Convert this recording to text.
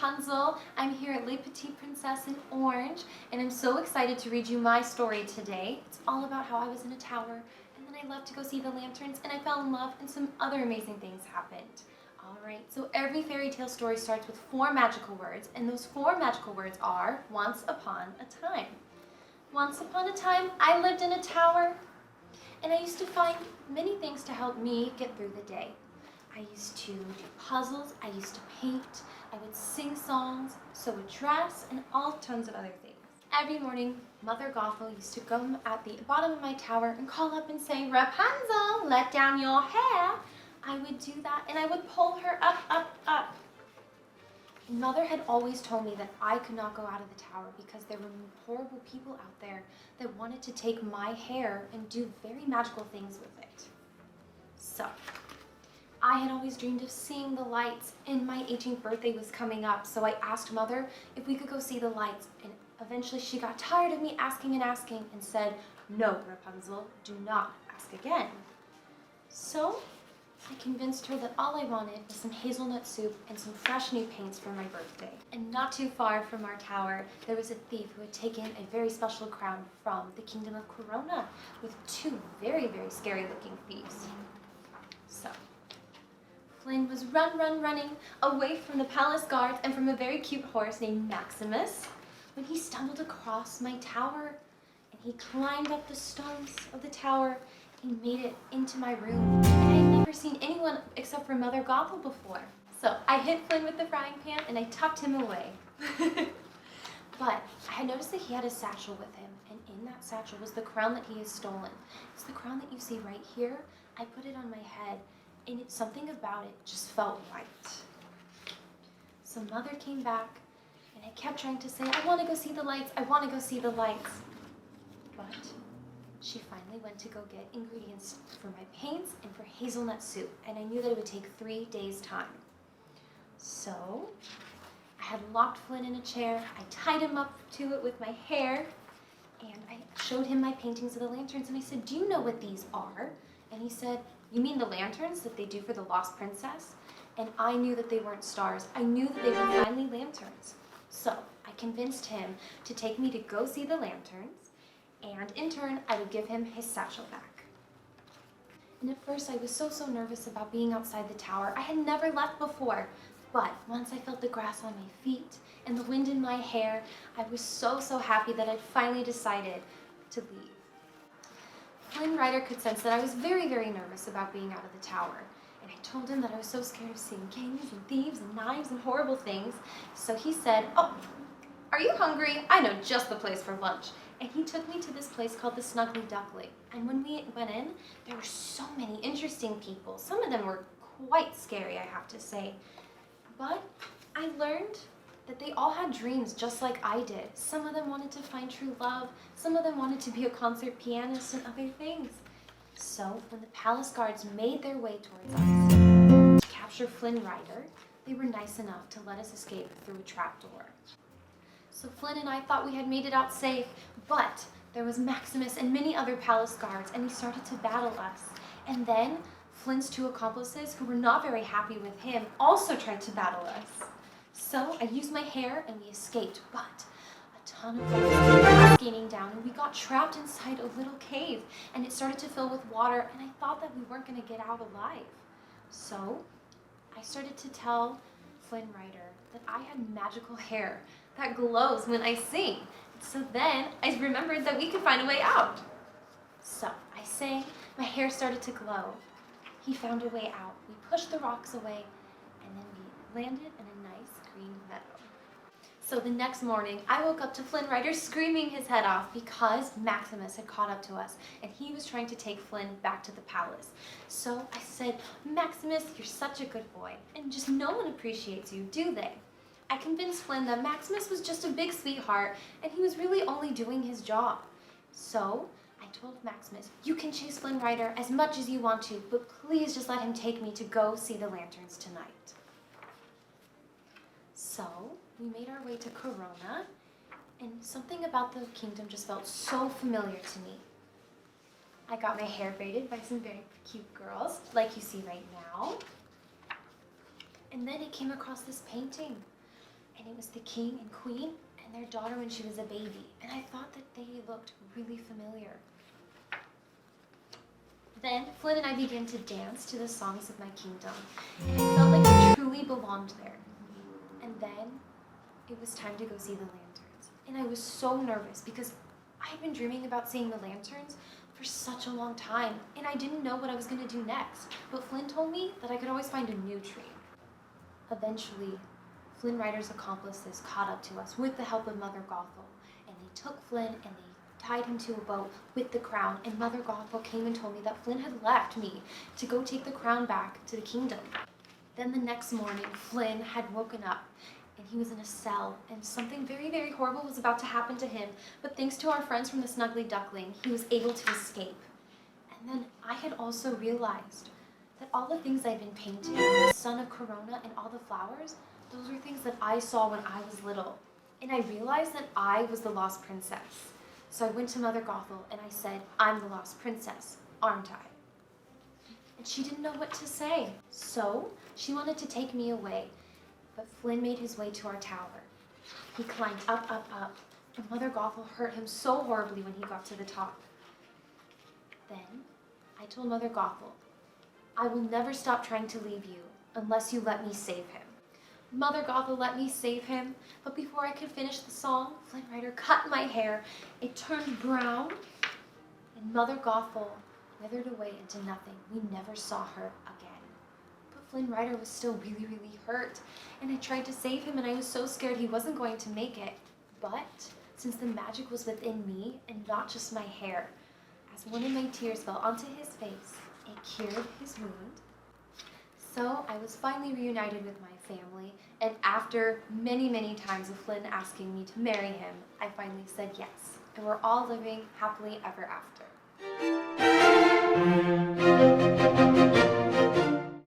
Rapunzel. I'm here at Petite, Princesse in Orange, and I'm so excited to read you my story today. It's all about how I was in a tower, and then I left to go see the lanterns, and I fell in love, and some other amazing things happened. Alright, so every fairy tale story starts with 4 magical words, and those 4 magical words are once upon a time. Once upon a time, I lived in a tower, and I used to find many things to help me get through the day. I used to do puzzles, I used to paint, I would sing songs, sew a dress, and all tons of other things. Every morning, Mother Gothel used to come at the bottom of my tower and call up and say, "Rapunzel, let down your hair." I would do that, and I would pull her up, up, up. And Mother had always told me that I could not go out of the tower because there were horrible people out there that wanted to take my hair and do very magical things with it. So, I had always dreamed of seeing the lights, and my 18th birthday was coming up, so I asked Mother if we could go see the lights, and eventually she got tired of me asking and said, "No, Rapunzel, do not ask again." So I convinced her that all I wanted was some hazelnut soup and some fresh new paints for my birthday. And not too far from our tower, there was a thief who had taken a very special crown from the kingdom of Corona with 2 very, very scary looking thieves. So Flynn was running away from the palace guards and from a very cute horse named Maximus when he stumbled across my tower, and he climbed up the stones of the tower and made it into my room. And I had never seen anyone except for Mother Gothel before. So I hit Flynn with the frying pan and I tucked him away. But I had noticed that he had a satchel with him, and in that satchel was the crown that he had stolen. It's the crown that you see right here. I put it on my head, and something about it just felt right. So Mother came back, and I kept trying to say, "I want to go see the lights, I want to go see the lights." But she finally went to go get ingredients for my paints and for hazelnut soup, and I knew that it would take 3 days' time. So I had locked Flynn in a chair, I tied him up to it with my hair, and I showed him my paintings of the lanterns, and I said, "Do you know what these are?" And he said, "You mean the lanterns that they do for the lost princess?" And I knew that they weren't stars. I knew that they were finally lanterns. So I convinced him to take me to go see the lanterns, and in turn, I would give him his satchel back. And at first, I was so nervous about being outside the tower. I had never left before. But once I felt the grass on my feet and the wind in my hair, I was so happy that I'd finally decided to leave. Flynn Rider could sense that I was very nervous about being out of the tower, and I told him that I was so scared of seeing kings and thieves and knives and horrible things. So he said, "Oh, are you hungry? I know just the place for lunch." And he took me to this place called the Snuggly Duckling. And when we went in, there were so many interesting people. Some of them were quite scary, I have to say. But I learned that they all had dreams just like I did. Some of them wanted to find true love, some of them wanted to be a concert pianist and other things. So when the palace guards made their way towards us to capture Flynn Rider, they were nice enough to let us escape through a trapdoor. So Flynn and I thought we had made it out safe, but there was Maximus and many other palace guards, and he started to battle us. And then Flynn's 2 accomplices, who were not very happy with him, also tried to battle us. So I used my hair and we escaped, but a ton of bugs came cascading down, and we got trapped inside a little cave, and it started to fill with water, and I thought that we weren't going to get out alive. So I started to tell Flynn Rider that I had magical hair that glows when I sing. So then I remembered that we could find a way out. So I sang, my hair started to glow. He found a way out. We pushed the rocks away, and then we landed in a nice green meadow. So the next morning, I woke up to Flynn Rider screaming his head off because Maximus had caught up to us, and he was trying to take Flynn back to the palace. So I said, "Maximus, you're such a good boy, and just no one appreciates you, do they?" I convinced Flynn that Maximus was just a big sweetheart, and he was really only doing his job. So I told Maximus, "You can chase Flynn Rider as much as you want to, but please just let him take me to go see the lanterns tonight." So we made our way to Corona, and something about the kingdom just felt so familiar to me. I got my hair braided by some very cute girls, like you see right now. And then I came across this painting, and it was the king and queen and their daughter when she was a baby, and I thought that they looked really familiar. Then Flynn and I began to dance to the songs of my kingdom, and I felt like I truly belonged there. And then it was time to go see the lanterns, and I was so nervous because I had been dreaming about seeing the lanterns for such a long time, and I didn't know what I was going to do next, but Flynn told me that I could always find a new tree. Eventually, Flynn Rider's accomplices caught up to us with the help of Mother Gothel, and they took Flynn and they tied him to a boat with the crown, and Mother Gothel came and told me that Flynn had left me to go take the crown back to the kingdom. Then the next morning, Flynn had woken up, and he was in a cell, and something very, very horrible was about to happen to him, but thanks to our friends from the Snuggly Duckling, he was able to escape. And then I had also realized that all the things I'd been painting, the sun of Corona and all the flowers, those were things that I saw when I was little. And I realized that I was the lost princess. So I went to Mother Gothel and I said, "I'm the lost princess, aren't I?" And she didn't know what to say. So she wanted to take me away, but Flynn made his way to our tower. He climbed up, up, up, and Mother Gothel hurt him so horribly when he got to the top. Then I told Mother Gothel, "I will never stop trying to leave you unless you let me save him." Mother Gothel let me save him, but before I could finish the song, Flynn Rider cut my hair. It turned brown, and Mother Gothel withered away into nothing. We never saw her again. But Flynn Rider was still really, really hurt, and I tried to save him, and I was so scared he wasn't going to make it. But since the magic was within me and not just my hair, as one of my tears fell onto his face, it cured his wound. So I was finally reunited with my family, and after many, many times of Flynn asking me to marry him, I finally said yes, and we're all living happily ever after.